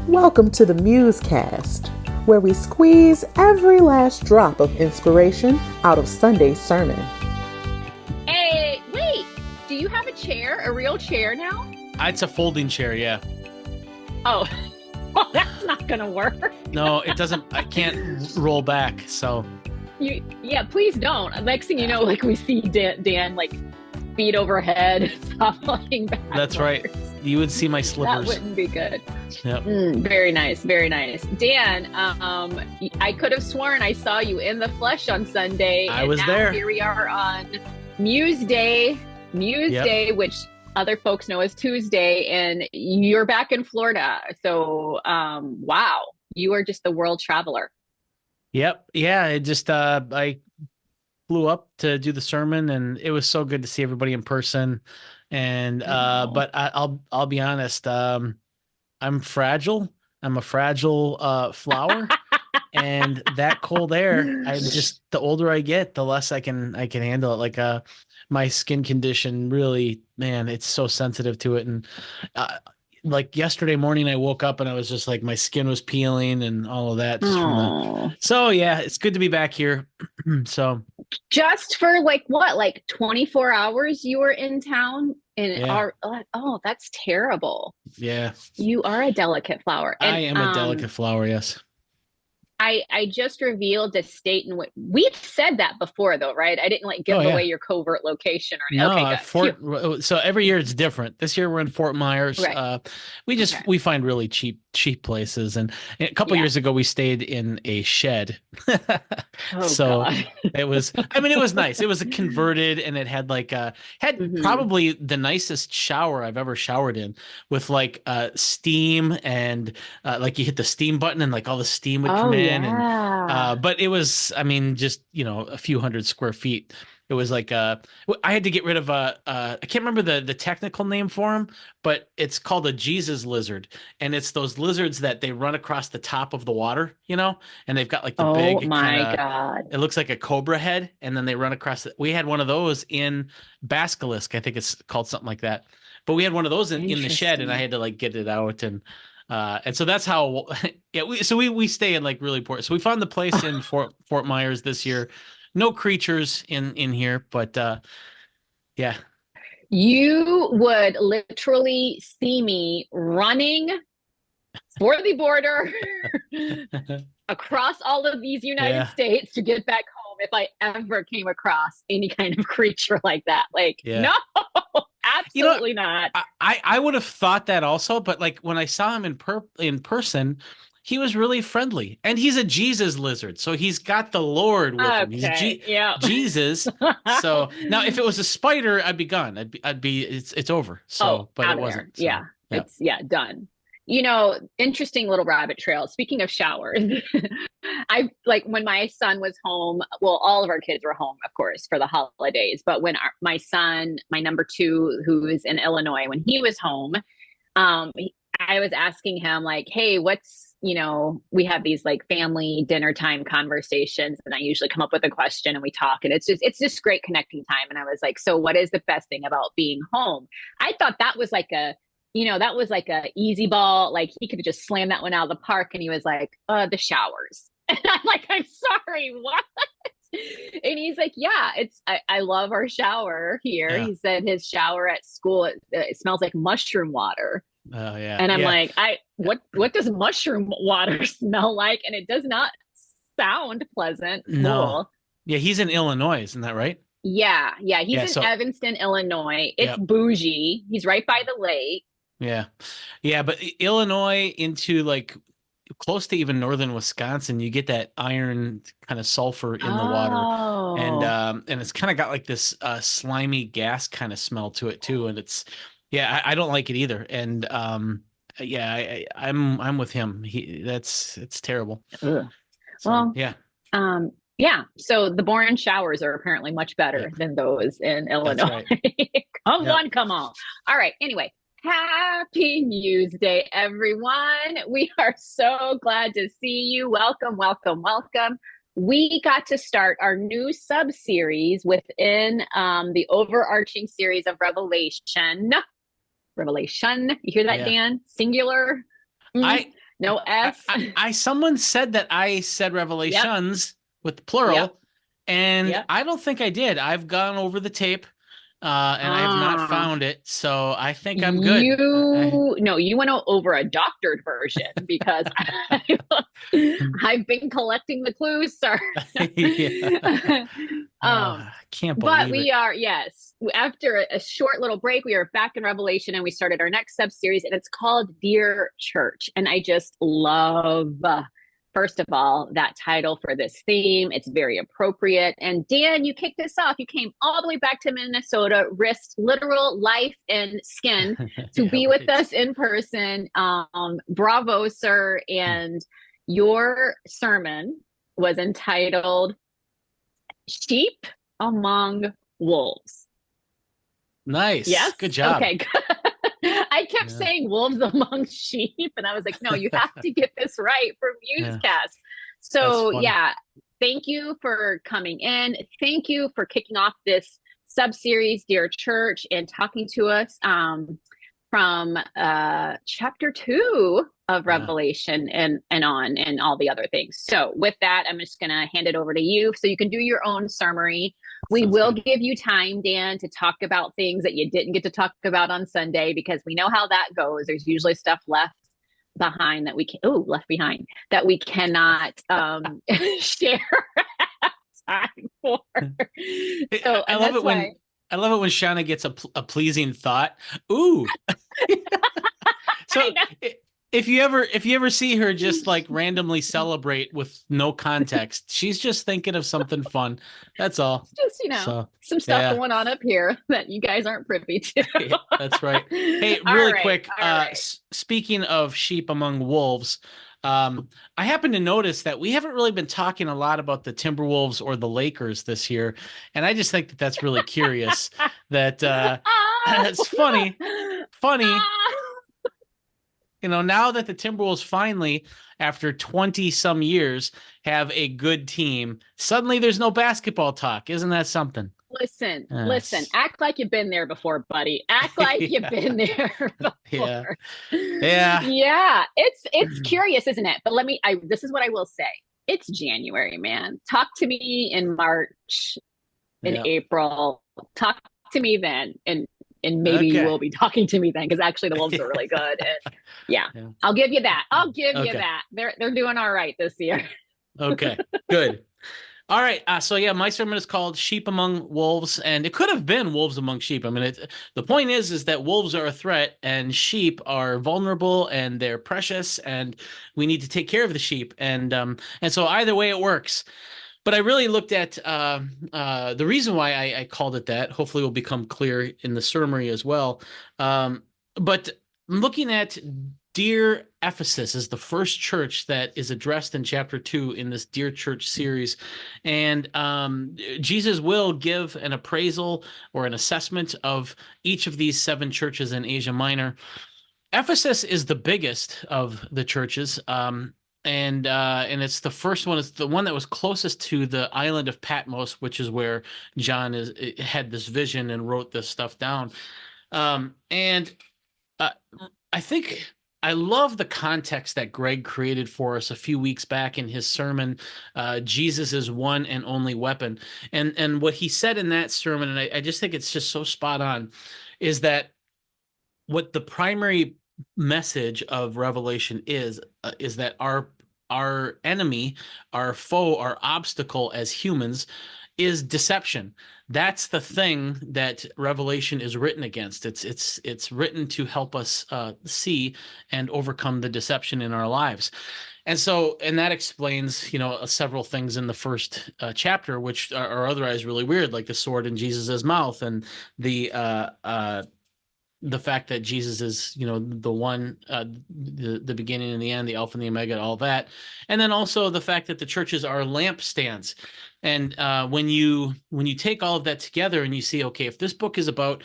Welcome to the MuseCast, where we squeeze every last drop of inspiration out of Sunday's sermon. Hey, wait, do you have a chair, a real chair now? It's a folding chair, yeah. Oh, well, that's not going to work. No, it doesn't. I can't roll back, so. Yeah, please don't. Next thing you know, like we see Dan like feet overhead, falling back. That's right. You would see my slippers. That wouldn't be good. Yep. Very nice, very nice. Dan, I could have sworn I saw you in the flesh on Sunday. I was there. Here we are on Muse Day, which other folks know as Tuesday, and you're back in Florida. So, wow, you are just the world traveler. Yep. Yeah. It just, I flew up to do the sermon, and it was so good to see everybody in person. And, but I'll be honest, I'm fragile. I'm a fragile, flower. And that cold air, the older I get, the less I can handle it. Like, my skin condition really, man, it's so sensitive to it. And, like yesterday morning, I woke up and I was just like, my skin was peeling and all of that. So yeah, it's good to be back here. So just for like 24 hours you were in town and that's terrible. Yeah. You are a delicate flower. And, I am a delicate flower. Yes. I just revealed the state in which we've said that before, though, right? I didn't give away your covert location or anything. No, so every year it's different. This year we're in Fort Myers. Right. We find really cheap places, and a couple years ago we stayed in a shed. God. it was nice. It was a converted, and it had probably the nicest shower I've ever showered in, with steam and like you hit the steam button and like all the steam would come in. And but it was, just a few hundred square feet. It was like I had to get rid of I can't remember the technical name for them, but it's called a Jesus lizard, and it's those lizards that they run across the top of the water, and they've got like the big. Oh my God! It looks like a cobra head, and then they run across. We had one of those in Basilisk, I think it's called something like that. But we had one of those in the shed, and I had to get it out and so that's how we stay in really poor. So we found the place in Fort Myers this year. No creatures in here, but yeah. You would literally see me running for the border across all of these United States to get back home if I ever came across any kind of creature like that. No, absolutely not. I would have thought that also, but when I saw him in person, he was really friendly, and he's a Jesus lizard, so he's got the Lord with him. He's Jesus. So now, if it was a spider, I'd be gone. It's over. So, but it wasn't. So, yeah, it's done. Interesting little rabbit trail. Speaking of showers, I when my son was home. Well, all of our kids were home, of course, for the holidays. But when my son, my number 2, who is in Illinois, when he was home, I was asking him hey, what's we have these family dinner time conversations, and I usually come up with a question and we talk, and it's just great connecting time. And I was like, so what is the best thing about being home? I thought that was a easy ball. He could have just slammed that one out of the park. And he was like, the showers. And I'm like, I'm sorry, what? And he's like, yeah, I love our shower here. Yeah. He said his shower at school, it smells like mushroom water. Oh yeah. And I'm like, what does mushroom water smell like? And it does not sound pleasant. No. Cool. Yeah, he's in Illinois, isn't that right? Yeah. He's in Evanston, Illinois. It's bougie. He's right by the lake. Yeah, but Illinois into close to even northern Wisconsin, you get that iron kind of sulfur in the water, and it's kind of got this slimy gas kind of smell to it too, and it's. Yeah, I don't like it either, and I'm with him. It's terrible. So, well, yeah. So the Boren showers are apparently much better than those in Illinois. Right. Come on. All right. Anyway, happy Muse Day, everyone. We are so glad to see you. Welcome. We got to start our new sub-series within the overarching series of Revelation. You hear that, Dan? Singular. No S. Someone said that I said Yep. revelations with plural, Yep. and Yep. I don't think I did. I've gone over the tape, and I have not Ah. found it, so I think I'm good. You no, you went over a doctored version because I've been collecting the clues, sir. Yeah. um, I can't but believe it. we are, yes, after a short little break, we are back in Revelation and we started our next sub series, and it's called Dear Church. And I just love, first of all, that title for this theme. It's very appropriate. And Dan, you kicked this off. You came all the way back to Minnesota, risked literal life and skin to Yeah, be with right. us in person. Bravo, sir. And your sermon was entitled Sheep Among Wolves. Nice. Yes? Good job. Okay, good. I kept Yeah. saying wolves among sheep, and I was like, no, you have to get this right for Yeah. MuseCast. That's So, funny. yeah, thank you for coming in. Thank you for kicking off this sub series, Dear Church, and talking to us from chapter 2 of Yeah. Revelation and on and all the other things. So, with that, I'm just going to hand it over to you so you can do your own summary. We Sounds will good. give you time, Dan, to talk about things that you didn't get to talk about on Sunday, because we know how that goes. There's usually stuff left behind that we can left behind that we cannot share time for. So, I and love that's it why when Shawna gets a pleasing thought. Ooh. I So if you ever see her just like randomly celebrate with no context, she's just thinking of something fun. That's all. just So some stuff yeah. going on up here that you guys aren't privy to. Yeah, that's right. Hey, All really right, quick, all right. speaking of sheep among wolves, I happen to notice that we haven't really been talking a lot about the Timberwolves or the Lakers this year, and I just think that that's really curious. That it's funny, funny. Now that the Timberwolves finally, after 20 some years, have a good team, suddenly there's no basketball talk. Isn't that something? Listen, Yes. act like you've been there before, buddy. Act like you've Yeah. been there Yeah. before. Yeah. Yeah, it's curious, isn't it? But this is what I will say. It's January, man. Talk to me in March, in Yeah. April. Talk to me then. And maybe you Okay. will be talking to me then, because actually the Wolves are really good. And yeah, Yeah. I'll give you that. I'll give you Okay. that. They're doing all right this year. Okay. Good. All right. So yeah, my sermon is called "Sheep Among Wolves," and it could have been "Wolves Among Sheep." I mean, the point is that wolves are a threat, and sheep are vulnerable, and they're precious, and we need to take care of the sheep. And so either way, it works. But I really looked at the reason why I called it that. Hopefully, will become clear in the summary as well. But looking at Dear Ephesus is the first church that is addressed in chapter 2 in this Dear Church series. And Jesus will give an appraisal or an assessment of each of these 7 churches in Asia Minor. Ephesus is the biggest of the churches. And it's the first one. It's the one that was closest to the island of Patmos, which is where John had this vision and wrote this stuff down. And I think I love the context that Greg created for us a few weeks back in his sermon, Jesus is one and only weapon. And what he said in that sermon, and I just think it's just so spot on, is that what the primary message of Revelation is that our enemy, our foe, our obstacle as humans is deception. That's the thing that Revelation is written against. It's written to help us see and overcome the deception in our lives. And that explains, several things in the first chapter, which are otherwise really weird, like the sword in Jesus's mouth and the fact that Jesus is, the one, the beginning and the end, the Alpha and the Omega, all that. And then also the fact that the churches are lampstands. And when you take all of that together and you see, okay, if this book is about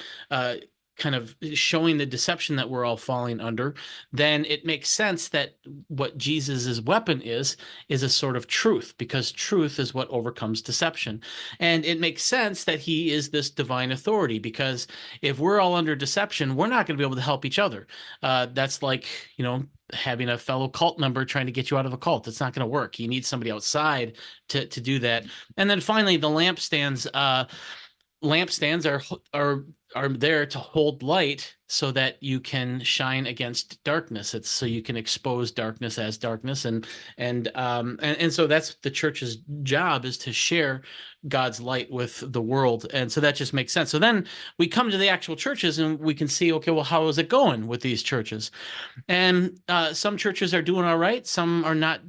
kind of showing the deception that we're all falling under, then it makes sense that what Jesus's weapon is a sort of truth, because truth is what overcomes deception. And it makes sense that he is this divine authority, because if we're all under deception, we're not going to be able to help each other. That's like, having a fellow cult member trying to get you out of a cult. It's not going to work. You need somebody outside to do that. And then finally, the lampstands. Lampstands are there to hold light so that you can shine against darkness. It's so you can expose darkness as darkness, and so that's the church's job, is to share God's light with the world. And so that just makes sense. So then we come to the actual churches and we can see, okay, well, how is it going with these churches? And some churches are doing all right, some are not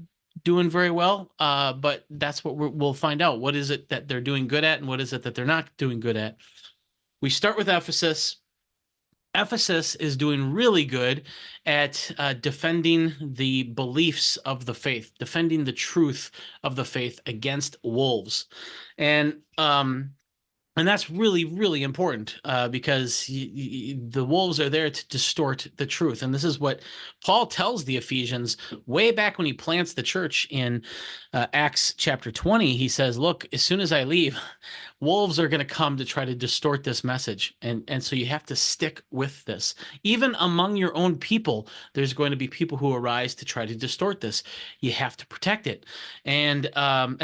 doing very well, but that's what we'll find out. What is it that they're doing good at, and what is it that they're not doing good at? We start with Ephesus. Ephesus is doing really good at defending the beliefs of the faith, defending the truth of the faith against wolves. And that's really, really important, because the wolves are there to distort the truth. And this is what Paul tells the Ephesians way back when he plants the church in Acts chapter 20. He says, look, as soon as I leave, wolves are going to come to try to distort this message. And so you have to stick with this. Even among your own people, there's going to be people who arise to try to distort this. You have to protect it. And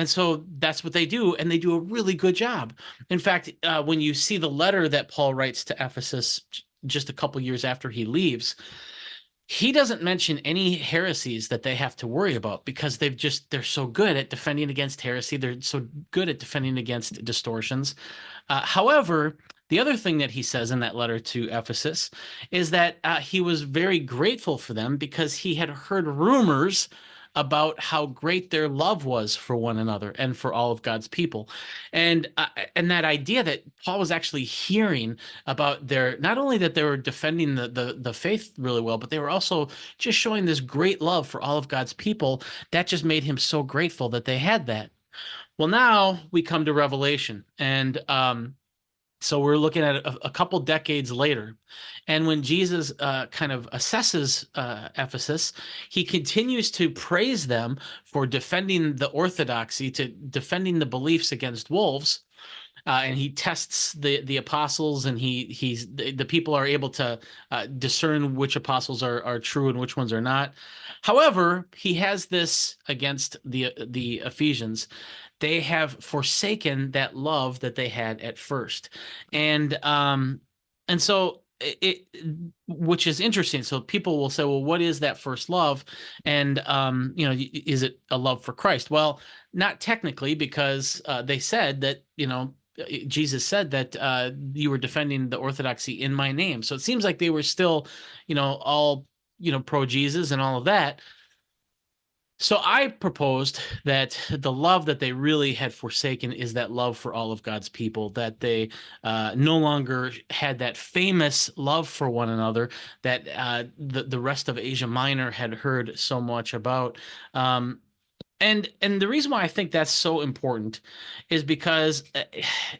so that's what they do. And they do a really good job. In fact, when you see the letter that Paul writes to Ephesus just a couple years after he leaves, he doesn't mention any heresies that they have to worry about, because they're so good at defending against heresy. They're so good at defending against distortions. However, the other thing that he says in that letter to Ephesus is that he was very grateful for them, because he had heard rumors about how great their love was for one another and for all of God's people. And that idea that Paul was actually hearing about not only that they were defending the faith really well, but they were also just showing this great love for all of God's people, that just made him so grateful that they had that. Well, now we come to Revelation, and so we're looking at a couple decades later. And when Jesus kind of assesses Ephesus, he continues to praise them for defending the orthodoxy, to defending the beliefs against wolves. And he tests the apostles, and the people are able to discern which apostles are true and which ones are not. However, he has this against the Ephesians. They have forsaken that love that they had at first. And so which is interesting. So people will say, well, what is that first love? And is it a love for Christ? Well, not technically, because they said that, Jesus said that you were defending the orthodoxy in my name. So it seems like they were still, all, pro Jesus and all of that. So I proposed that the love that they really had forsaken is that love for all of God's people, that they no longer had that famous love for one another that the rest of Asia Minor had heard so much about. And the reason why I think that's so important is because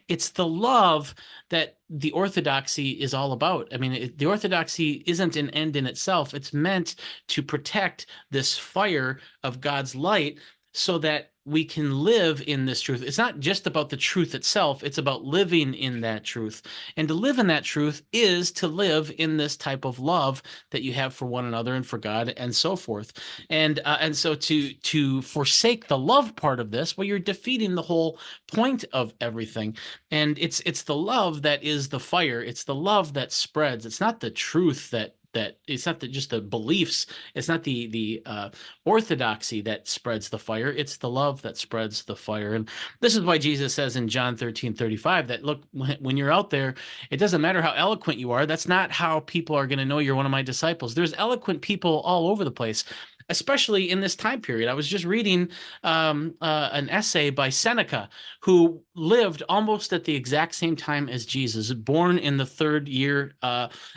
it's the love that the orthodoxy is all about. I mean, the orthodoxy isn't an end in itself. It's meant to protect this fire of God's light so that we can live in this truth. It's not just about the truth itself. It's about living in that truth. And to live in that truth is to live in this type of love that you have for one another and for God and so forth. And so to forsake the love part of this, well, you're defeating the whole point of everything. And it's the love that is the fire. It's the love that spreads. It's not the truth that it's not just the beliefs. It's not the orthodoxy that spreads the fire. It's the love that spreads the fire. And this is why Jesus says in John 13:35 that, look, when you're out there, it doesn't matter how eloquent you are. That's not how people are going to know you're one of my disciples. There's eloquent people all over the place, especially in this time period. I was just reading an essay by Seneca, who lived almost at the exact same time as Jesus, born in the 3rd year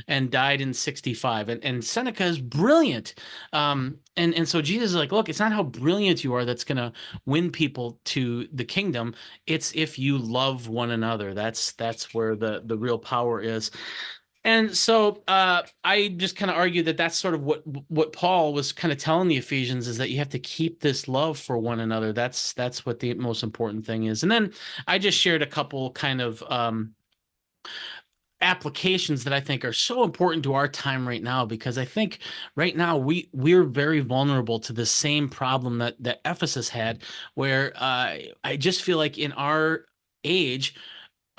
and died in 65. And Seneca is brilliant. And so Jesus is like, look, it's not how brilliant you are that's going to win people to the kingdom. It's if you love one another. That's where the real power is. And so I just kind of argue that that's sort of what Paul was kind of telling the Ephesians, is that you have to keep this love for one another. That's what the most important thing is. And then I just shared a couple kind of applications that I think are so important to our time right now, because I think right now we're very vulnerable to the same problem that Ephesus had, where I just feel like in our age,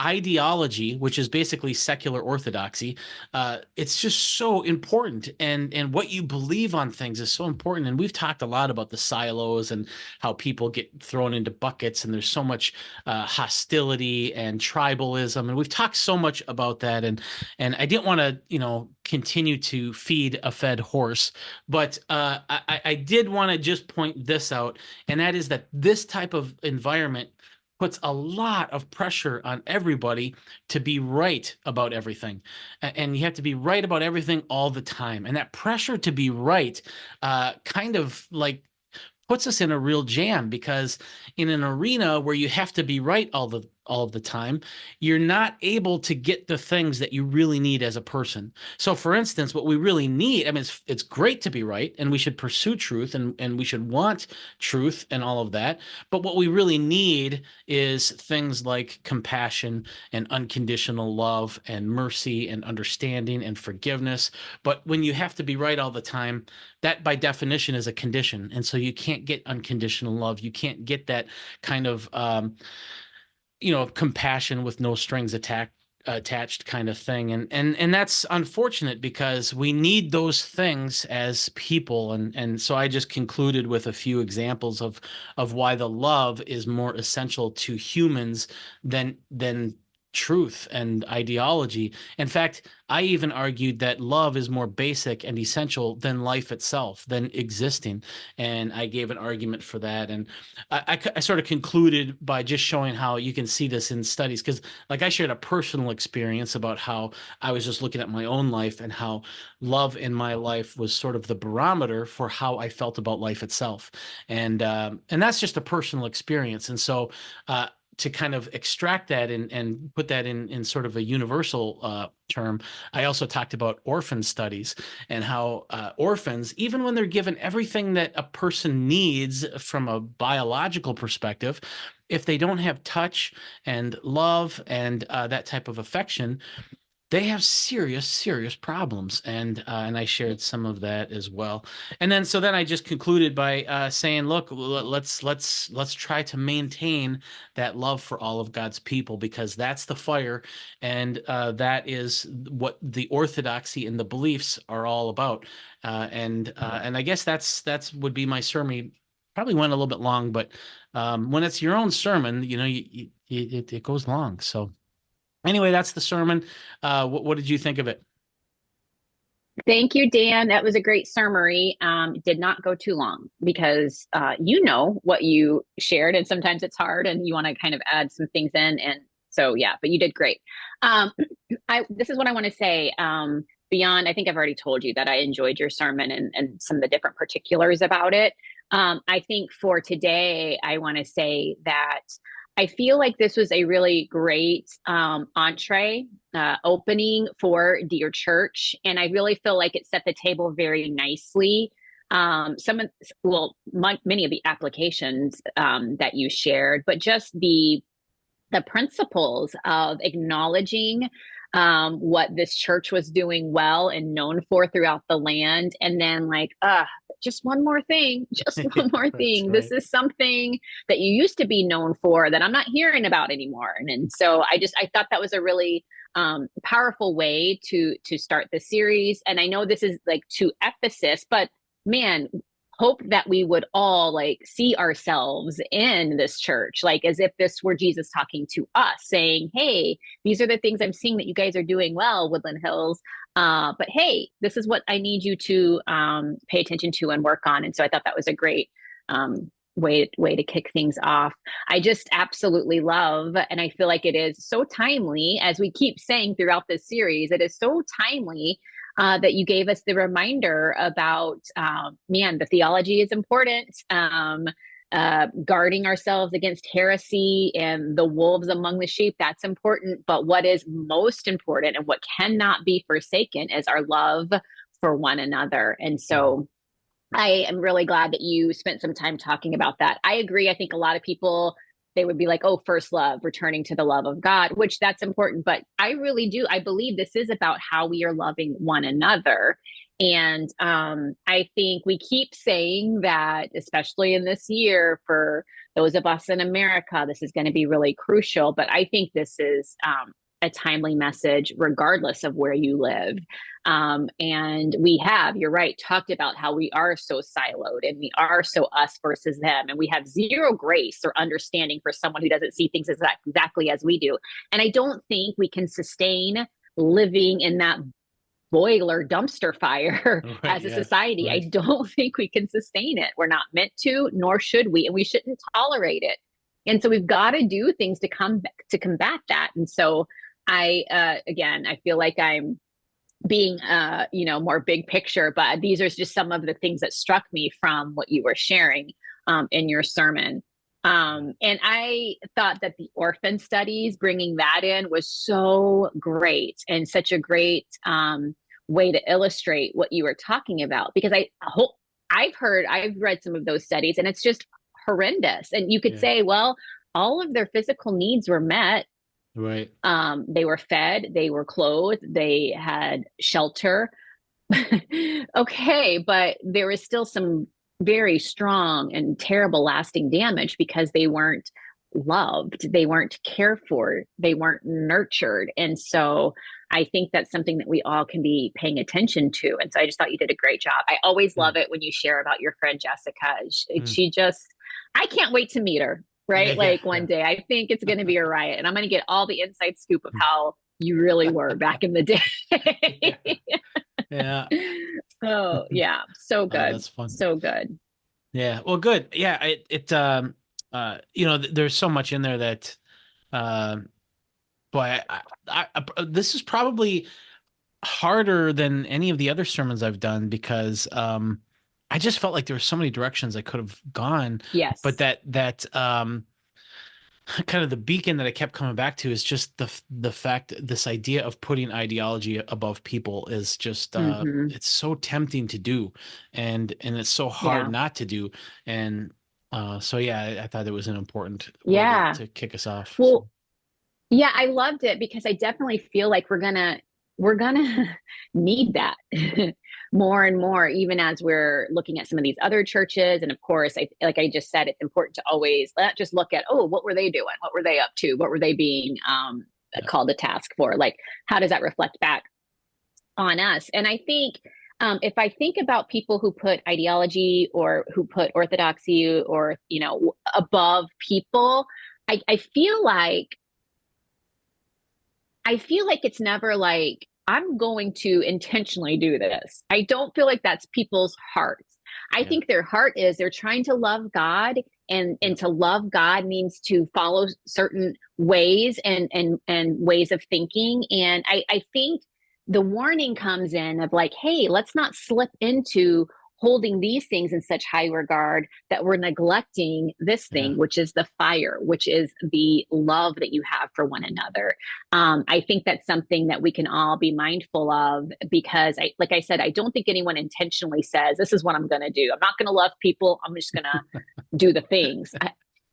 ideology, which is basically secular orthodoxy, it's just so important, and what you believe on things is so important. And we've talked a lot about the silos and how people get thrown into buckets, and there's so much hostility and tribalism, and we've talked so much about that. And I didn't want to, continue to feed a fed horse, but I did want to just point this out, and that is that this type of environment puts a lot of pressure on everybody to be right about everything. And you have to be right about everything all the time. And that pressure to be right kind of like puts us in a real jam, because in an arena where you have to be right all of the time, you're not able to get the things that you really need as a person. So for instance, what we really need, I mean, it's great to be right, and we should pursue truth, and we should want truth and all of that. But what we really need is things like compassion and unconditional love and mercy and understanding and forgiveness. But when you have to be right all the time, that by definition is a condition. And so you can't get unconditional love. You can't get that kind of compassion with no strings attached kind of thing. And that's unfortunate, because we need those things as people. And so I just concluded with a few examples of why the love is more essential to humans than truth and ideology. In fact, I even argued that love is more basic and essential than life itself, than existing. And I gave an argument for that. And I sort of concluded by just showing how you can see this in studies, because like I shared a personal experience about how I was just looking at my own life, and how love in my life was sort of the barometer for how I felt about life itself. And that's just a personal experience. And so to kind of extract that and put that in sort of a universal term, I also talked about orphan studies, and how orphans, even when they're given everything that a person needs from a biological perspective, if they don't have touch and love and that type of affection, they have serious, serious problems. And I shared some of that as well. And then I just concluded by saying, look, let's try to maintain that love for all of God's people, because that's the fire, and that is what the orthodoxy and the beliefs are all about. And I guess that's would be my sermon. Probably went a little bit long, but when it's your own sermon, it goes long. So. Anyway, that's the sermon. What did you think of it? Thank you, Dan. That was a great summary. It did not go too long, because you know what you shared, and sometimes it's hard, and you want to kind of add some things in. And so, yeah, but you did great. This is what I want to say. Beyond, I think I've already told you that I enjoyed your sermon and some of the different particulars about it. I think for today, I want to say that I feel like this was a really great entree opening for Dear Church, and I really feel like it set the table very nicely. Many of the applications that you shared, but just the principles of acknowledging what this church was doing well and known for throughout the land, and then just one more thing, just one more thing. Right. This is something that you used to be known for that I'm not hearing about anymore. And so I thought that was a really powerful way to start the series. And I know this is like to Ephesus, but man, hope that we would all see ourselves in this church, as if this were Jesus talking to us, saying, hey, these are the things I'm seeing that you guys are doing well, Woodland Hills. But hey, this is what I need you to pay attention to and work on. And so I thought that was a great way to kick things off. I just absolutely love, and I feel like it is so timely, as we keep saying throughout this series, it is so timely that you gave us the reminder about, the theology is important. guarding ourselves against heresy and the wolves among the sheep, that's important. But what is most important and what cannot be forsaken is our love for one another. And so I am really glad that you spent some time talking about that. I agree. I think a lot of people, they would be like, oh, first love, returning to the love of God, which that's important. But I really do. I believe this is about how we are loving one another. And I think we keep saying that, especially in this year, for those of us in America, this is going to be really crucial. But I think this is a timely message, regardless of where you live. And we have, you're right, talked about how we are so siloed and we are so us versus them. And we have zero grace or understanding for someone who doesn't see things exactly as we do. And I don't think we can sustain living in that boiler dumpster fire as a society. Right. I don't think we can sustain it. We're not meant to, nor should we, and we shouldn't tolerate it. And so we've got to do things to combat that. And so again, I feel like I'm being, more big picture, but these are just some of the things that struck me from what you were sharing in your sermon. And I thought that the orphan studies, bringing that in, was so great and such a great way to illustrate what you were talking about, because I've read some of those studies and it's just horrendous. And you could say, well, all of their physical needs were met. Right. They were fed, they were clothed, they had shelter. Okay, but there was still some very strong and terrible lasting damage because they weren't loved, they weren't cared for, they weren't nurtured. And so I think that's something that we all can be paying attention to. And so I just thought you did a great job. I always love it when you share about your friend Jessica. She just, I can't wait to meet her. Right? One day, I think it's going to be a riot, and I'm going to get all the inside scoop of how you really were back in the day. Yeah. Oh, yeah. So good. That's fun. So good. Yeah. Well, good. Yeah. There's so much in there that, boy, this is probably harder than any of the other sermons I've done because, I just felt like there were so many directions I could have gone. Yes. But that kind of the beacon that I kept coming back to is just the fact, this idea of putting ideology above people is just it's so tempting to do, and it's so hard not to do. And I thought it was an important way to kick us off. Well, yeah, I loved it because I definitely feel like we're gonna need that more and more, even as we're looking at some of these other churches. And of course, like I just said, it's important to always not just look at, oh, what were they doing? What were they up to? What were they being called to task for? Like, how does that reflect back on us? And I think if I think about people who put ideology or who put orthodoxy or, above people, I feel like it's never like, I'm going to intentionally do this. I don't feel like that's people's hearts. I think their heart is they're trying to love God, and to love God means to follow certain ways and ways of thinking. And I think the warning comes in of like, hey, let's not slip into holding these things in such high regard that we're neglecting this thing, which is the fire, which is the love that you have for one another. I think that's something that we can all be mindful of, because like I said, I don't think anyone intentionally says, this is what I'm going to do. I'm not going to love people. I'm just going to do the things.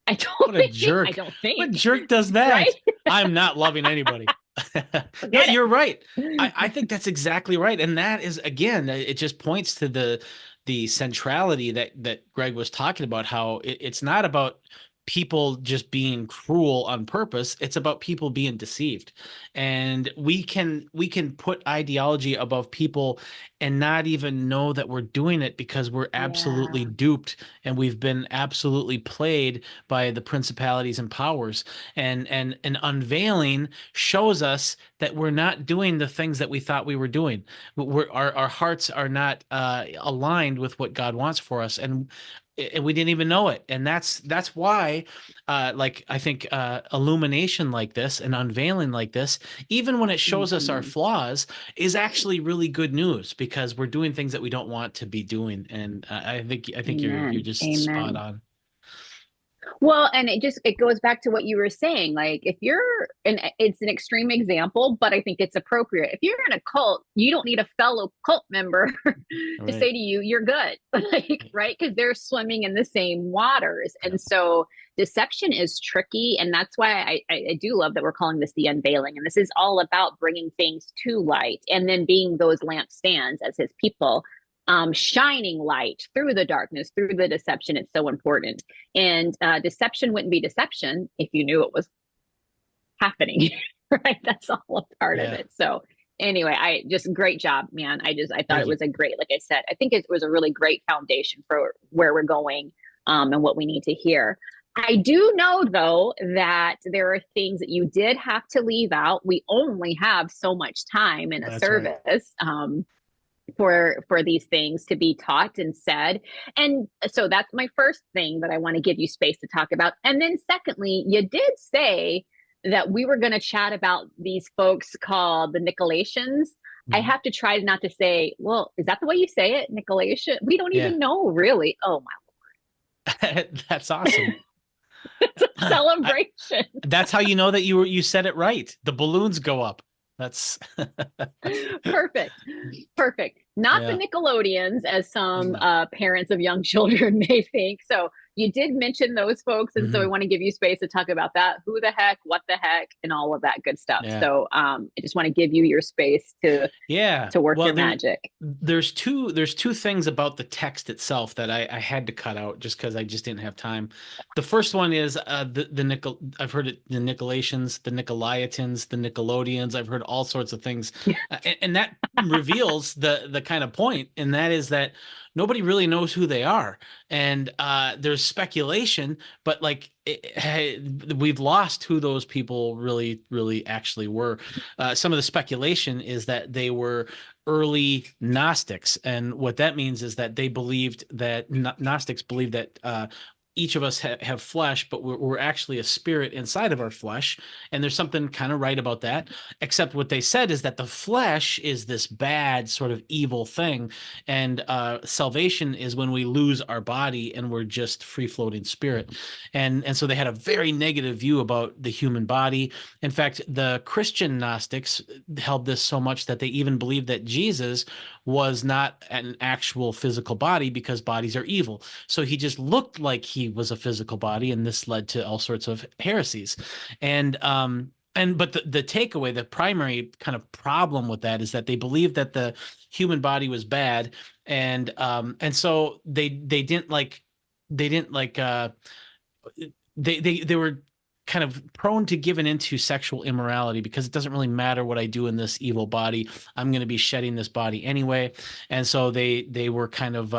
I don't what a jerk. I don't think. What jerk does that? Right? I'm not loving anybody. Yeah, you're right. I think that's exactly right. And that is, again, it just points to the centrality that Greg was talking about, how it's not about people just being cruel on purpose. It's about people being deceived. And we can put ideology above people and not even know that we're doing it, because we're absolutely duped and we've been absolutely played by the principalities and powers. And an unveiling shows us that we're not doing the things that we thought we were doing. Our hearts are not aligned with what God wants for us. And we didn't even know it. And that's why, like, I think illumination like this and unveiling like this, even when it shows us our flaws, is actually really good news, because we're doing things that we don't want to be doing. And I think you're just spot on. Well, and it goes back to what you were saying. Like if you're and it's an extreme example, but I think it's appropriate. If you're in a cult, you don't need a fellow cult member to Right. say to you, you're good. Like, right? Because they're swimming in the same waters. Yeah. And so deception is tricky. And that's why I do love that we're calling this the unveiling. And this is all about bringing things to light and then being those lampstands as his people, shining light through the darkness, through the deception. It's so important. And deception wouldn't be deception if you knew it was happening, right? That's all a part of Yeah. it. So anyway, I just great job, man. I thought Thank it you. was a great, like I said, I think it was a really great foundation for where we're going, and what we need to hear. I do know though that there are things that you did have to leave out. We only have so much time in a That's right. service. For these things to be taught and said. And so that's my first thing that I want to give you space to talk about. And then secondly, you did say that we were going to chat about these folks called the Nicolaitans. I have to try not to say, well, is that the way you say it? Nicolaitan? We don't Yeah. even know really. Oh my, That's awesome. it's a celebration. That's how you know that you said it right. The balloons go up. That's Perfect. Perfect. Not Yeah. the Nickelodeons, as some parents of young children may think. So you did mention those folks. And so I want to give you space to talk about that. Who the heck, what the heck, and all of that good stuff. Yeah. So I just want to give you your space to work your magic. There's two things about the text itself that I had to cut out just because I just didn't have time. The first one is I've heard it, the Nicolaitans, the Nicolaitans, the Nickelodeons. I've heard all sorts of things, and that reveals the kind of point, and that is that nobody really knows who they are, and there's speculation, but like we've lost who those people really actually were. Some of the speculation is that they were early Gnostics, and what that means is that they believed that Gnostics believed that each of us have flesh, but we're actually a spirit inside of our flesh. And there's something kind of right about that. Except what they said is that the flesh is this bad sort of evil thing. And salvation is when we lose our body and we're just free floating spirit. And so they had a very negative view about the human body. In fact, the Christian Gnostics held this so much that they even believed that Jesus was not an actual physical body because bodies are evil. So he just looked like he was a physical body, and this led to all sorts of heresies. But the takeaway, the primary kind of problem with that is that they believed that the human body was bad, and so they were kind of prone to giving into sexual immorality because it doesn't really matter what I do in this evil body. I'm going to be shedding this body anyway. And so they were kind of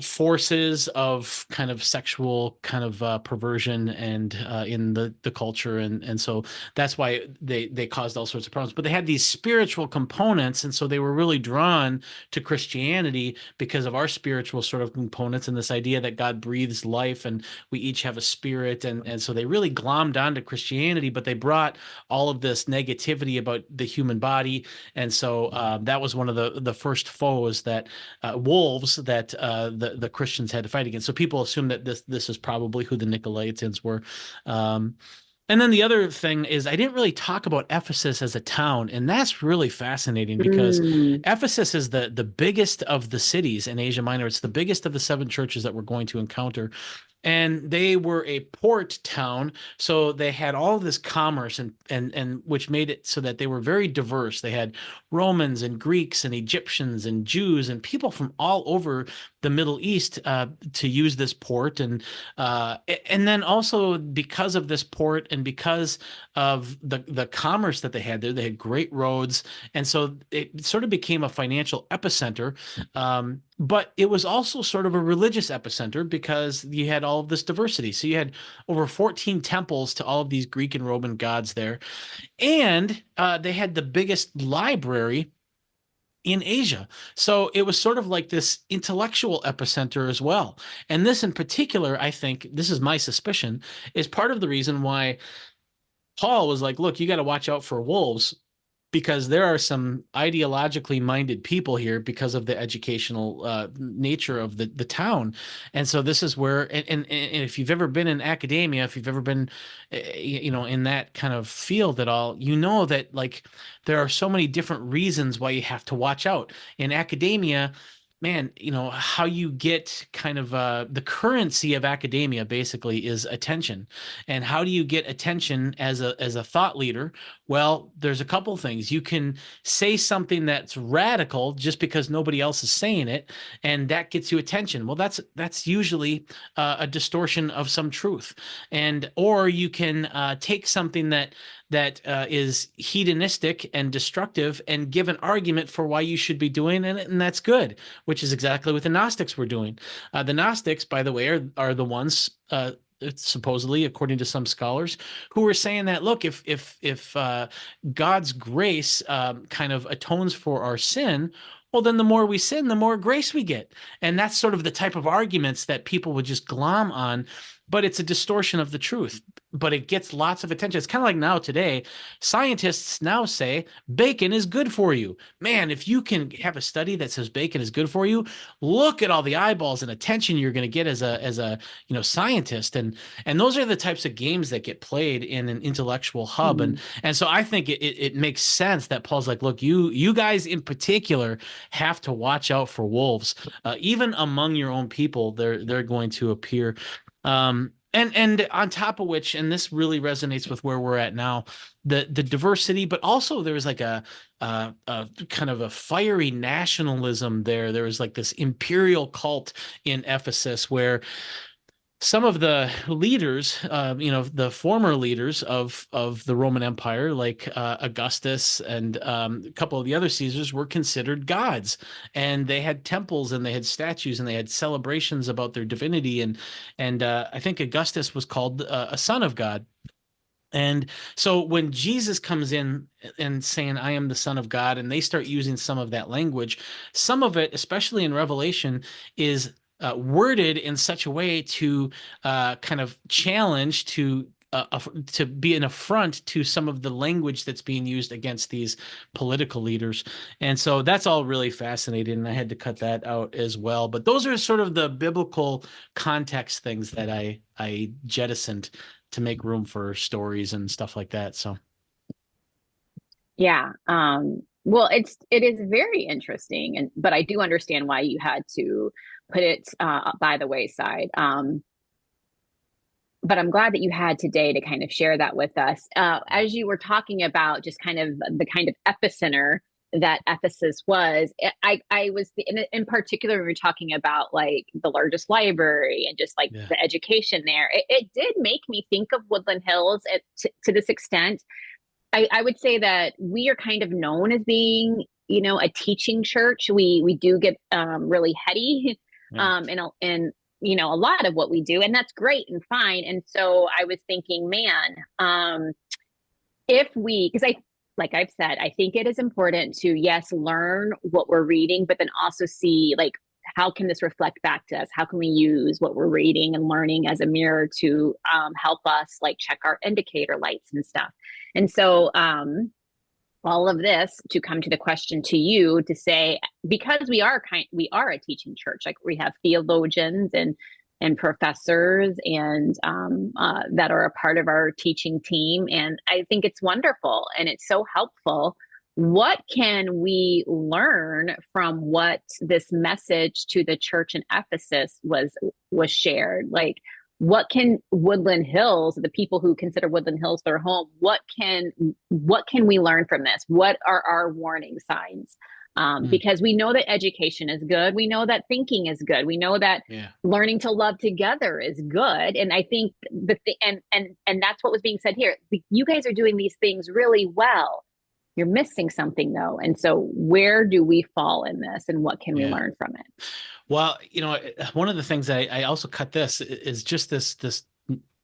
forces of kind of sexual kind of perversion and in the culture, and so that's why they caused all sorts of problems. But they had these spiritual components, and so they were really drawn to Christianity because of our spiritual sort of components and this idea that God breathes life and we each have a spirit, and so they really glommed onto Christianity, but they brought all of this negativity about the human body, and so that was one of the first foes that wolves that the Christians had to fight against. So people assume that this is probably who the Nicolaitans were. And then the other thing is I didn't really talk about Ephesus as a town, and that's really fascinating because Ephesus is the biggest of the cities in Asia Minor. It's the biggest of the 7 churches that we're going to encounter. And they were a port town, so they had all of this commerce and which made it so that they were very diverse. They had Romans and Greeks and Egyptians and Jews and people from all over the Middle East to use this port, and then also because of this port and because of the commerce that they had there, they had great roads, and so it sort of became a financial epicenter. But it was also sort of a religious epicenter because you had all of this diversity. So you had over 14 temples to all of these Greek and Roman gods there. And they had the biggest library in Asia. So it was sort of like this intellectual epicenter as well. And this in particular, I think, this is my suspicion, is part of the reason why Paul was like, look, you got to watch out for wolves, because there are some ideologically minded people here because of the educational nature of the town. And so this is where, and if you've ever been in academia, if you've ever been, in that kind of field at all, you know that like there are so many different reasons why you have to watch out. In academia, man, how you get kind of the currency of academia basically is attention. And how do you get attention as a thought leader? Well, there's a couple things. You can say something that's radical just because nobody else is saying it, and that gets you attention. Well, that's usually a distortion of some truth. And or you can take something that is hedonistic and destructive and give an argument for why you should be doing it, and that's good, which is exactly what the Gnostics were doing. The Gnostics, by the way, are the ones, supposedly, according to some scholars, who were saying that, look, if God's grace kind of atones for our sin, well, then the more we sin, the more grace we get. And that's sort of the type of arguments that people would just glom on, but it's a distortion of the truth. But it gets lots of attention. It's kind of like now today, scientists now say bacon is good for you. Man, if you can have a study that says bacon is good for you, look at all the eyeballs and attention you're going to get as a scientist. And those are the types of games that get played in an intellectual hub. And so I think it makes sense that Paul's like, look, you guys in particular have to watch out for wolves. Even among your own people, they're going to appear. And on top of which, and this really resonates with where we're at now, the diversity, but also there was like a kind of a fiery nationalism there. There was like this imperial cult in Ephesus where some of the leaders, the former leaders of the Roman Empire, like Augustus and a couple of the other Caesars, were considered gods, and they had temples and they had statues and they had celebrations about their divinity, and I think Augustus was called a son of God. And so when Jesus comes in and saying, I am the Son of God, and they start using some of that language, some of it, especially in Revelation, is worded in such a way to kind of challenge, to be an affront to some of the language that's being used against these political leaders. And so that's all really fascinating. And I had to cut that out as well. But those are sort of the biblical context things that I jettisoned to make room for stories and stuff like that. So Yeah. Well, it is very interesting, but I do understand why you had to put it by the wayside. But I'm glad that you had today to kind of share that with us. As you were talking about just kind of the kind of epicenter that Ephesus was, I was in particular, when we were talking about like the largest library and just like the education there, it did make me think of Woodland Hills to this extent. I would say that we are kind of known as being, a teaching church. We do get really heady in a lot of what we do, and that's great and fine. And so I was thinking, man, because like I've said, I think it is important to, yes, learn what we're reading, but then also see like, how can this reflect back to us? How can we use what we're reading and learning as a mirror to help us like check our indicator lights and stuff? And so all of this to come to the question to you to say, because we are a teaching church, like we have theologians and professors and that are a part of our teaching team. And I think it's wonderful and it's so helpful. What can we learn from what this message to the church in Ephesus was shared? Like, what can Woodland Hills, the people who consider Woodland Hills their home, what can we learn from this? What are our warning signs? Because we know that education is good. We know that thinking is good. We know that learning to love together is good. And I think and that's what was being said here. You guys are doing these things really well. You're missing something though. And so where do we fall in this and what can we learn from it? Well, one of the things I also cut this is just this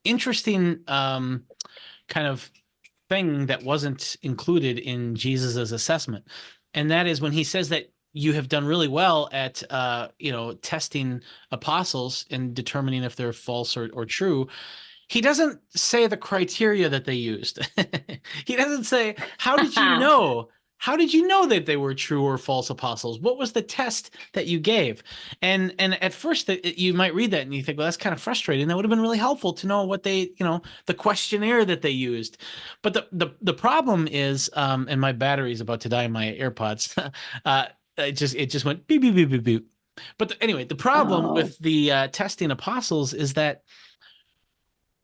interesting kind of thing that wasn't included in Jesus's assessment. And that is when he says that you have done really well at, testing apostles and determining if they're false or true. He doesn't say the criteria that they used. He doesn't say, how did you know How did you know that they were true or false apostles? What was the test that you gave? And at first you might read that and you think, well, that's kind of frustrating. That would have been really helpful to know what they, the questionnaire that they used. But the problem is, and my battery is about to die in my AirPods. It just went beep beep beep beep beep. But anyway, the problem with the testing apostles is that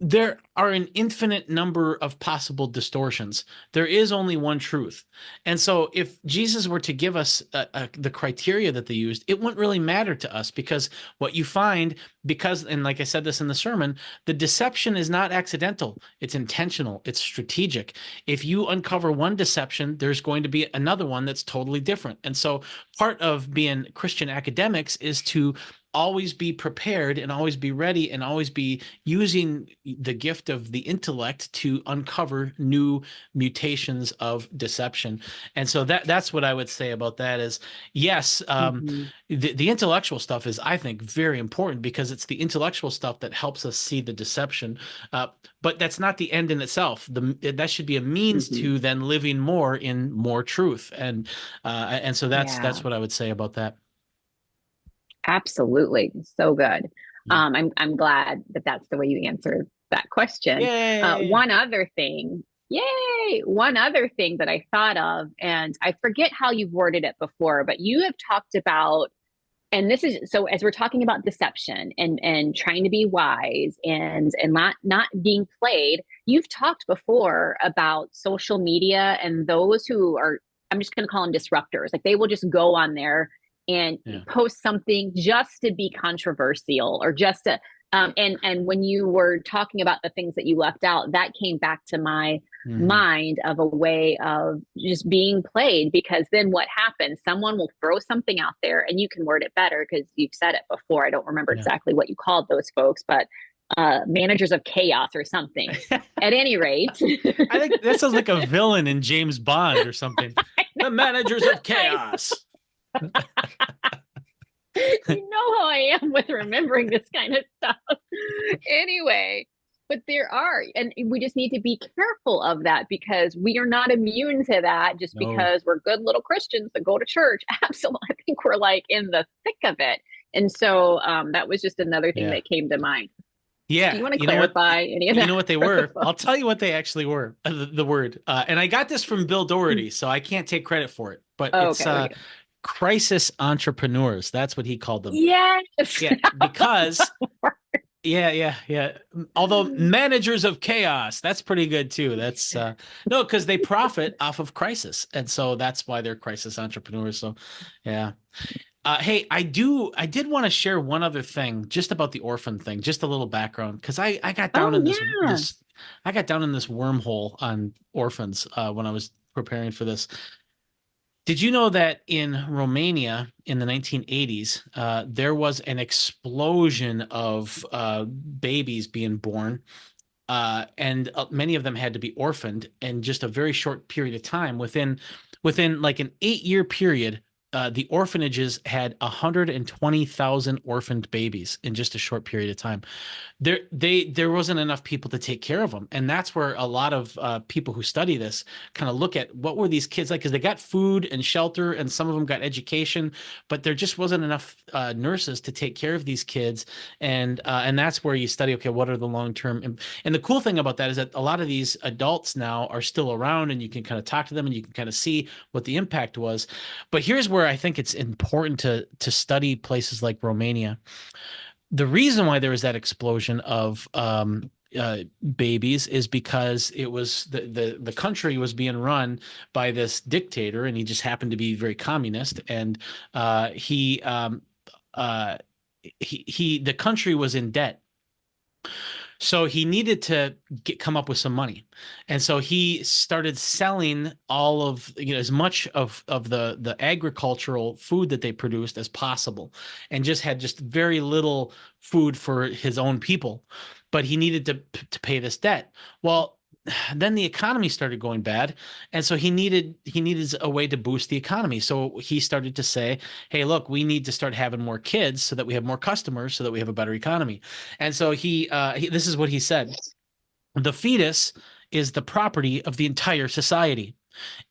there are an infinite number of possible distortions. There is only one truth. And so if Jesus were to give us the criteria that they used, it wouldn't really matter to us, because what you find, and like I said this in the sermon, the deception is not accidental. It's intentional. It's strategic. If you uncover one deception, there's going to be another one that's totally different. And so part of being Christian academics is to always be prepared and always be ready and always be using the gift of the intellect to uncover new mutations of deception. And so that's what I would say about that is, yes, the intellectual stuff is, I think, very important, because it's the intellectual stuff that helps us see the deception. But that's not the end in itself. That should be a means to then living more in more truth. And so that's what I would say about that. Absolutely. So good. I'm glad that that's the way you answered that question. One other thing that I thought of, and I forget how you've worded it before, but you have talked about, and this is, so as we're talking about deception and trying to be wise and not being played, you've talked before about social media and those who are, I'm just going to call them disruptors. Like, they will just go on there and post something just to be controversial, or just to and when you were talking about the things that you left out, that came back to my mind of a way of just being played, because then what happens, someone will throw something out there, and you can word it better because you've said it before. I don't remember exactly what you called those folks, but managers of chaos or something. At any rate, I think that sounds like a villain in James Bond or something. The managers of chaos. You know how I am with remembering this kind of stuff. Anyway, but there are, and we just need to be careful of that, because we are not immune to that just because we're good little Christians that go to church. Absolutely. I think we're like in the thick of it. And so that was just another thing that came to mind. Yeah. Do you want to clarify any of that? You know what they were? I'll tell you what they actually were. The word. And I got this from Bill Doherty, so I can't take credit for it. But it's crisis entrepreneurs. That's what he called them. Yes. Yeah, because yeah. Although managers of chaos, that's pretty good too. That's no, because they profit off of crisis, and so that's why they're crisis entrepreneurs. So, yeah. Hey, I did want to share one other thing just about the orphan thing, just a little background, because I got down in this I got down in this wormhole on orphans when I was preparing for this. Did you know that in Romania in the 1980s, there was an explosion of babies being born, and many of them had to be orphaned in just a very short period of time. Within like an 8-year period, the orphanages had 120,000 orphaned babies in just a short period of time. There wasn't enough people to take care of them, and that's where a lot of people who study this kind of look at what were these kids like, because they got food and shelter, and some of them got education, but there just wasn't enough nurses to take care of these kids, and that's where you study, okay, what are the long-term, and the cool thing about that is that a lot of these adults now are still around, and you can kind of talk to them, and you can kind of see what the impact was. But here's where I think it's important to study places like Romania. The reason why there was that explosion of babies is because it was the country was being run by this dictator, and he just happened to be very communist, and the country was in debt. So he needed to come up with some money. And so he started selling all of, as much of the agricultural food that they produced as possible, and just had just very little food for his own people. But he needed to pay this debt. Well, then the economy started going bad, and so he needed a way to boost the economy. So he started to say, hey, look, we need to start having more kids so that we have more customers, so that we have a better economy. And so he this is what he said: the fetus is the property of the entire society.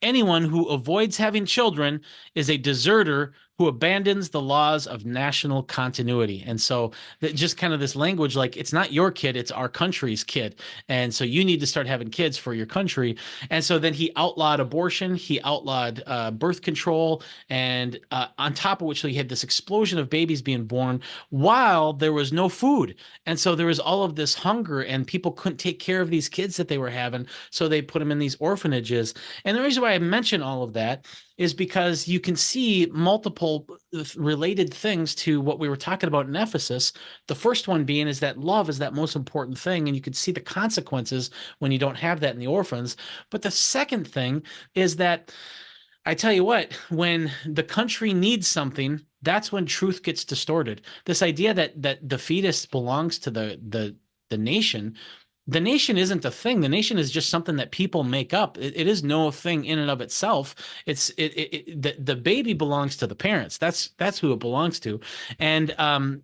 Anyone who avoids having children is a deserter who abandons the laws of national continuity. And so that just kind of this language, like it's not your kid, it's our country's kid. And so you need to start having kids for your country. And so then he outlawed abortion, he outlawed birth control, and on top of which he had this explosion of babies being born while there was no food. And so there was all of this hunger, and people couldn't take care of these kids that they were having. So they put them in these orphanages. And the reason why I mention all of that is because you can see multiple related things to what we were talking about in Ephesus. The first one being is that love is that most important thing, and you can see the consequences when you don't have that in the orphans. But the second thing is that I tell you what, when the country needs something, that's when truth gets distorted. This idea that the fetus belongs to the nation. The nation isn't a thing. The nation is just something that people make up. It is no thing in and of itself. The baby belongs to the parents. That's who it belongs to, and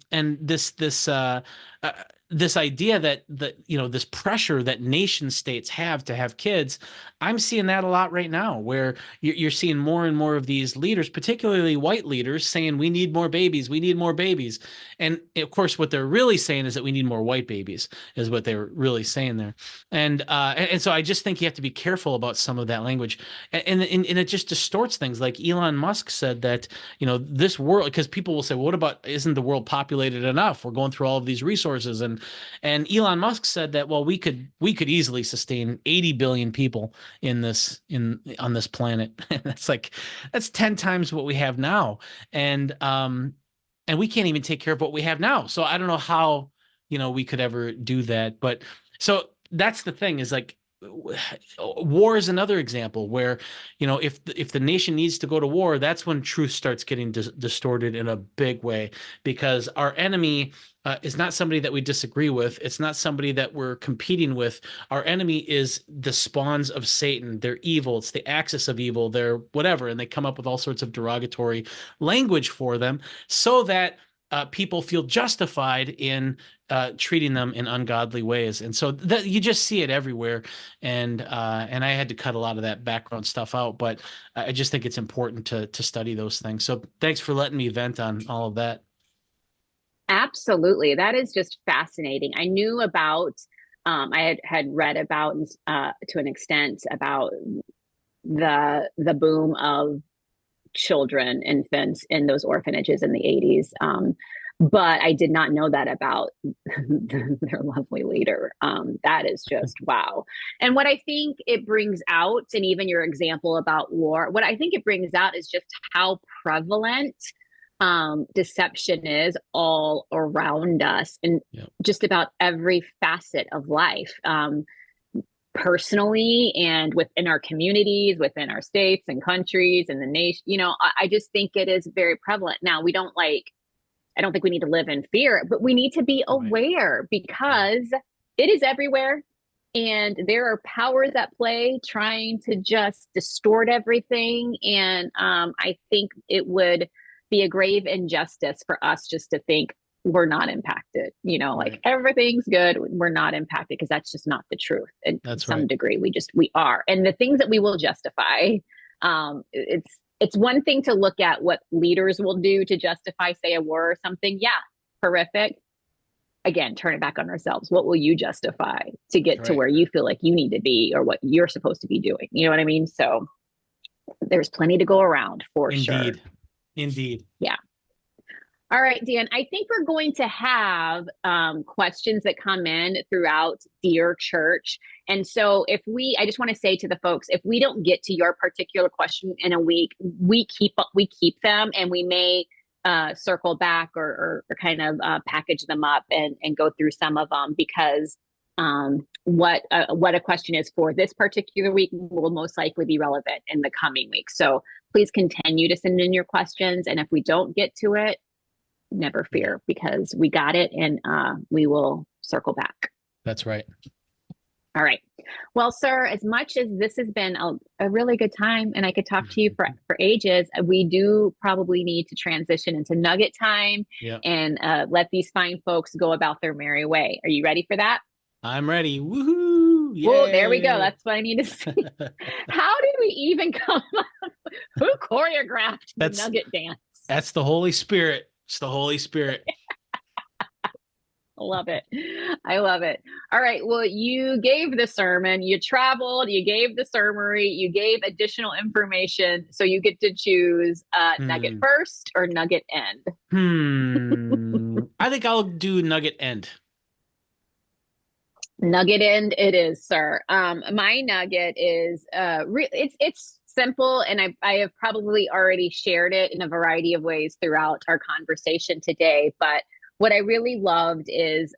this idea that this pressure that nation states have to have kids, I'm seeing that a lot right now, where you're seeing more and more of these leaders, particularly white leaders, saying we need more babies, we need more babies, and of course what they're really saying is that we need more white babies, is what they're really saying there, and so I just think you have to be careful about some of that language, and it just distorts things. Like Elon Musk said that this world, because people will say, well, what about, isn't the world populated enough? We're going through all of these resources, and Elon Musk said that, well, we could easily sustain 80 billion people on this planet. That's 10 times what we have now, and we can't even take care of what we have now. So I don't know how we could ever do that. But so that's the thing, is like, war is another example where if the nation needs to go to war, that's when truth starts getting distorted in a big way, because our enemy is not somebody that we disagree with. It's not somebody that we're competing with. Our enemy is the spawns of Satan. They're evil. It's the axis of evil. They're whatever, and they come up with all sorts of derogatory language for them, so that people feel justified in treating them in ungodly ways. And so that you just see it everywhere. And I had to cut a lot of that background stuff out, but I just think it's important to study those things. So thanks for letting me vent on all of that. Absolutely. That is just fascinating. I knew about, I had read about, to an extent, about the boom of children, infants in those orphanages in the 80s. But I did not know that about their lovely leader. That is just wow. And what I think it brings out, and even your example about war, what I think it brings out is just how prevalent deception is all around us, and just about every facet of life, personally, and within our communities, within our states and countries and the nation. I just think it is very prevalent. Now, I don't think we need to live in fear, but we need to be aware, because it is everywhere. And there are powers at play trying to just distort everything. And I think it would be a grave injustice for us just to think we're not impacted, like everything's good, we're not impacted, because that's just not the truth. And to some degree, we are. And the things that we will justify, it's one thing to look at what leaders will do to justify, say, a war or something. Yeah, horrific. Again, turn it back on ourselves. What will you justify to get to where you feel like you need to be, or what you're supposed to be doing? You know what I mean? So there's plenty to go around for sure. Indeed. Yeah. All right, Dan, I think we're going to have questions that come in throughout Dear Church. And so I just want to say to the folks, if we don't get to your particular question in a week, we keep them, and we may circle back or kind of package them up and go through some of them, because what a question is for this particular week will most likely be relevant in the coming week. So please continue to send in your questions. And if we don't get to it, never fear, because we got it, and we will circle back. That's right. All right. Well, sir, as much as this has been a really good time, and I could talk to you for ages, we do probably need to transition into nugget time and let these fine folks go about their merry way. Are you ready for that? I'm ready. Woohoo! Well, there we go. Yay! That's what I need to see. How did we even come up? Who choreographed the That's nugget dance? that's the Holy Spirit. It's the Holy Spirit. I love it. I love it. All right. Well, you gave the sermon, you traveled, you gave the summary, you gave additional information. So you get to choose nugget Hmm. first or nugget end. I think I'll do Nugget End. Nugget end it is, sir. My nugget is it's simple, and I have probably already shared it in a variety of ways throughout our conversation today. But what I really loved is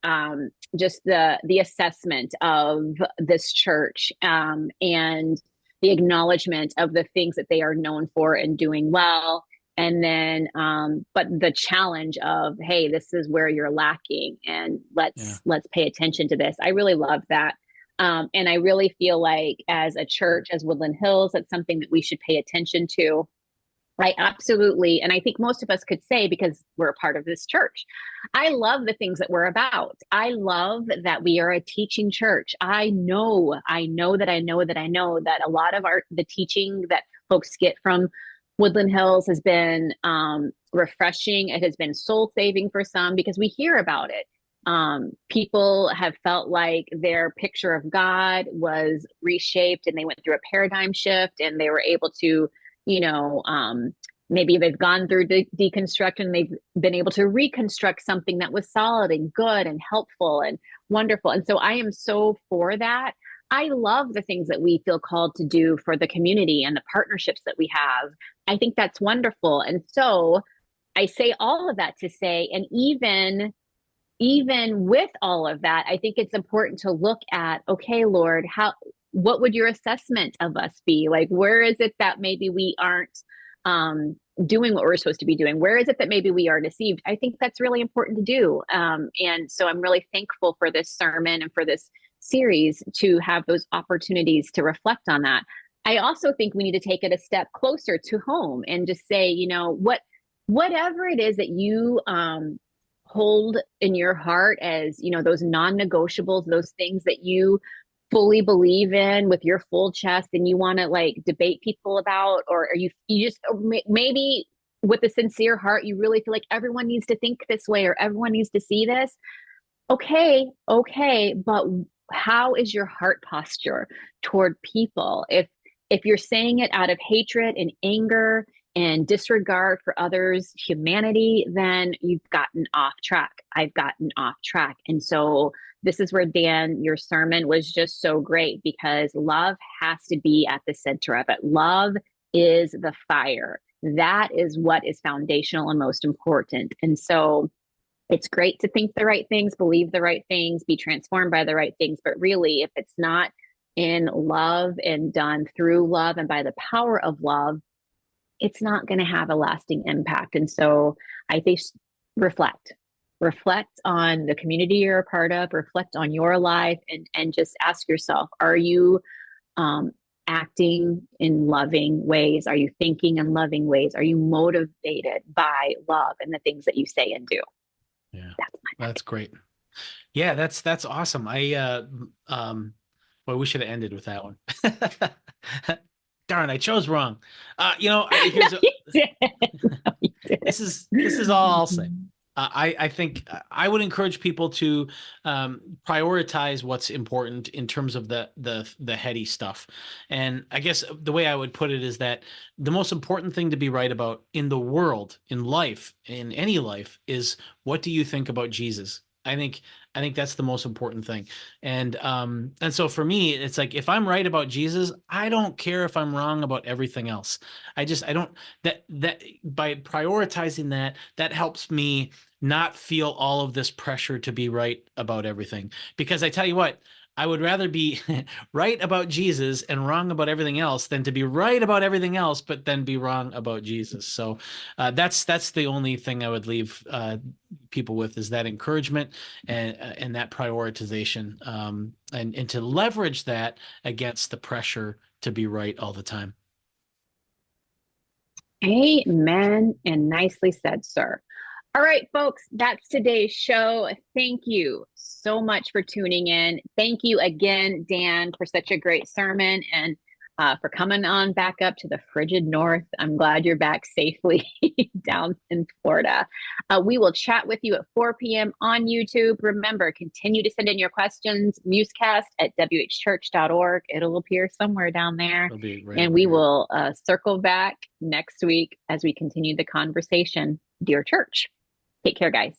just the assessment of this church, and the acknowledgement of the things that they are known for and doing well. And then but the challenge of, hey, this is where you're lacking, and Yeah. let's pay attention to this. I really love that. And I really feel like as a church, as Woodland Hills, that's something that we should pay attention to. I absolutely, and I think most of us could say, because we're a part of this church, I love the things that we're about. I love that we are a teaching church. I know that a lot of the teaching that folks get from Woodland Hills has been refreshing. It has been soul saving for some, because we hear about it. People have felt like their picture of God was reshaped, and they went through a paradigm shift, and they were able to, you know, maybe they've gone through deconstruction, they've been able to reconstruct something that was solid and good and helpful and wonderful. And so I am so for that. I love the things that we feel called to do for the community and the partnerships that we have. I think that's wonderful. And so I say all of that to say, and even with all of that, I think it's important to look at, okay, Lord, what would your assessment of us be? Like, where is it that maybe we aren't doing what we're supposed to be doing? Where is it that maybe we are deceived? I think that's really important to do. And so I'm really thankful for this sermon and for this series to have those opportunities to reflect on that. I also think we need to take it a step closer to home and just say, whatever it is that you hold in your heart as, those non-negotiables, those things that you fully believe in with your full chest, and you want to like debate people about, or are you just, maybe with a sincere heart, you really feel like everyone needs to think this way or everyone needs to see this. Okay, but how is your heart posture toward people? If you're saying it out of hatred and anger and disregard for others' humanity, then you've gotten off track. I've gotten off track. And so this is where, Dan, your sermon was just so great, because love has to be at the center of it. Love is the fire. That is what is foundational and most important. And so it's great to think the right things, believe the right things, be transformed by the right things. But really, if it's not in love and done through love and by the power of love, it's not going to have a lasting impact. And so I think reflect on the community you're a part of, reflect on your life, and just ask yourself, are you acting in loving ways? Are you thinking in loving ways? Are you motivated by love and the things that you say and do? Yeah, that's great. Yeah, that's awesome. Well, we should have ended with that one. Darn, I chose wrong. Here's this is all I'll say. I think I would encourage people to prioritize what's important in terms of the heady stuff. And I guess the way I would put it is that the most important thing to be right about in the world, in life, in any life, is, what do you think about Jesus? I think that's the most important thing. And so for me, it's like, if I'm right about Jesus, I don't care if I'm wrong about everything else. I don't, that by prioritizing that helps me not feel all of this pressure to be right about everything. Because I tell you what, I would rather be right about Jesus and wrong about everything else than to be right about everything else, but then be wrong about Jesus. So that's the only thing I would leave people with, is that encouragement and that prioritization, and to leverage that against the pressure to be right all the time. Amen. And nicely said, sir. All right, folks, that's today's show. Thank you so much for tuning in. Thank you again, Dan, for such a great sermon and for coming on back up to the frigid north. I'm glad you're back safely down in Florida. We will chat with you at 4 p.m. on YouTube. Remember, continue to send in your questions, musecast@whchurch.org. It'll appear somewhere down there. It'll be right And over we here. will circle back next week as we continue the conversation. Dear Church. Take care, guys.